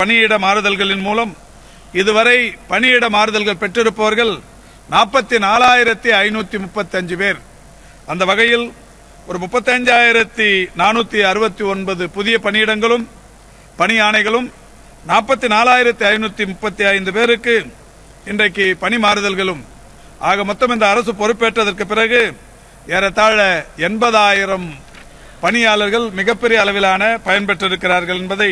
பணியிட மாறுதல்களின் மூலம் இதுவரை பணியிட மாறுதல்கள் பெற்றிருப்பவர்கள் 44,535 பேர். அந்த வகையில் ஒரு 35,469 புதிய பணியிடங்களும் பணி ஆணைகளும் 44,535 பேருக்கு இன்றைக்கு பணி மாறுதல்களும் ஆக மொத்தம் இந்த அரசு பொறுப்பேற்றதற்கு பிறகு ஏறத்தாழ 80,000 பணியாளர்கள் மிகப்பெரிய அளவிலான பயன்பெற்றிருக்கிறார்கள் என்பதை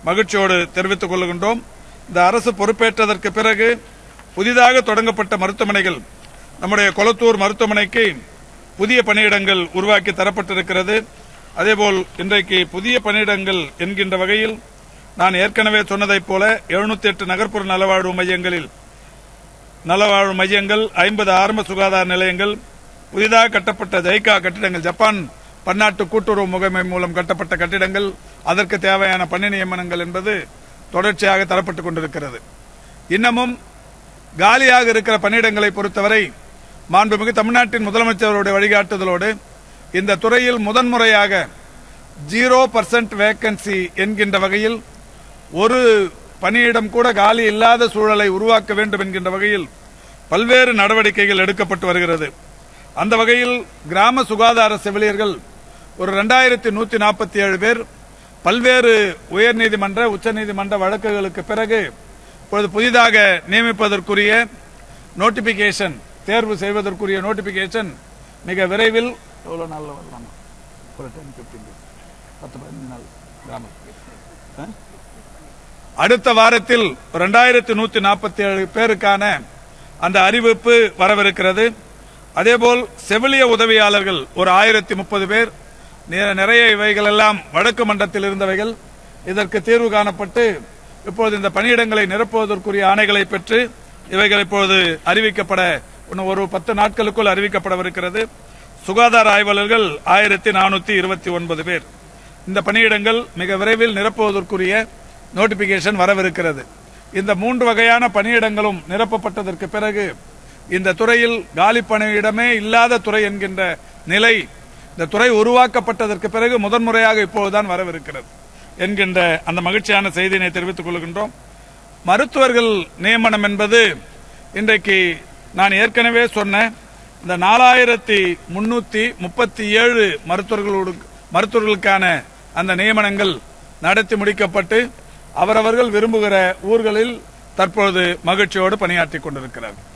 மகிழ்ச்சியோடு தெரிவித்துக் கொள்கின்றோம். இந்த அரசு பொறுப்பேற்றதற்கு பிறகு புதிதாக தொடங்கப்பட்ட மருத்துவமனைகள், நம்முடைய கொளத்தூர் மருத்துவமனைக்கு புதிய பணியிடங்கள் உருவாக்கி தரப்பட்டிருக்கிறது. அதேபோல் இன்றைக்கு புதிய பணியிடங்கள் என்கின்ற வகையில் நான் ஏற்கனவே சொன்னதைப் போல 708 நகர்ப்புற நலவாழ்வு மையங்கள், 50 ஆரம்ப சுகாதார நிலையங்கள், புதிதாக கட்டப்பட்ட ஜைகா கட்டிடங்கள், ஜப்பான் பன்னாட்டு கூட்டுறவு முகமை மூலம் கட்டப்பட்ட கட்டிடங்கள், அதற்கு தேவையான பணி நியமனங்கள் என்பது தொடர்ச்சியாக தரப்பட்டுக் கொண்டிருக்கிறது. இன்னமும் காலியாக இருக்கிற பணியிடங்களை பொறுத்தவரை மாண்புமிகு தமிழ்நாட்டின் முதலமைச்சருடைய வழிகாட்டுதலோடு இந்த துறையில் முதன்முறையாக 0% வேக்கன்சி என்கின்ற வகையில் ஒரு பணியிடம் கூட காலி இல்லாத சூழலை உருவாக்க வேண்டும் என்கின்ற வகையில் பல்வேறு நடவடிக்கைகள் எடுக்கப்பட்டு வருகிறது. அந்த வகையில் கிராம சுகாதார செவிலியர்கள் ஒரு 2147 பேர் பல்வேறு உயர்நீதிமன்ற உச்சநீதிமன்ற வழக்குகளுக்கு பிறகு இப்பொழுது புதிதாக நியமிப்பதற்குரிய நோட்டிபிகேஷன், தேர்வு செய்வதற்குரிய நோட்டிபிகேஷன் மிக விரைவில் எவ்வளவு நாளில் வரலாம், ஒரு 10-15 நாள் அடுத்த வாரத்தில் 2147 பேருக்கான அந்த அறிவிப்பு வரவிருக்கிறது. அதேபோல் செவிலிய உதவியாளர்கள் ஒரு 1030 பேர். நிறைய இவைகள் எல்லாம் வடக்கு மண்டலத்தில் இருந்தவைகள். இதற்கு தீர்வு காணப்பட்டு இப்போது இந்த பணியிடங்களை நிரப்புவதற்குரிய ஆணைகளை பெற்று இவைகள் இப்போது அறிவிக்கப்பட ஒரு 10 நாட்களுக்குள் அறிவிக்கப்படவிருக்கிறது. சுகாதார ஆய்வாளர்கள் 1429 பேர். இந்த பணியிடங்கள் மிக விரைவில் நிரப்புவதற்குரிய நோட்டிபிகேஷன் வரவிருக்கிறது. இந்த 3 வகையான பணியிடங்களும் நிரப்பப்பட்டதற்கு பிறகு இந்த துறையில் காலி பணியிடமே இல்லாத துறை என்கின்ற நிலை இந்த துறை உருவாக்கப்பட்டதற்கு பிறகு முதன்முறையாக இப்போதுதான் வரவிருக்கிறது என்கின்ற அந்த மகிழ்ச்சியான செய்தியினை தெரிவித்துக் கொள்கின்றோம். மருத்துவர்கள் நியமனம் என்பது இன்றைக்கு நான் ஏற்கனவே சொன்ன இந்த 4,337 மருத்துவர்களுக்கான அந்த நியமனங்கள் நடத்தி முடிக்கப்பட்டு அவரவர்கள் விரும்புகிற ஊர்களில் தற்போது மகிழ்ச்சியோடு பணியாற்றிக் கொண்டிருக்கிறார்கள்.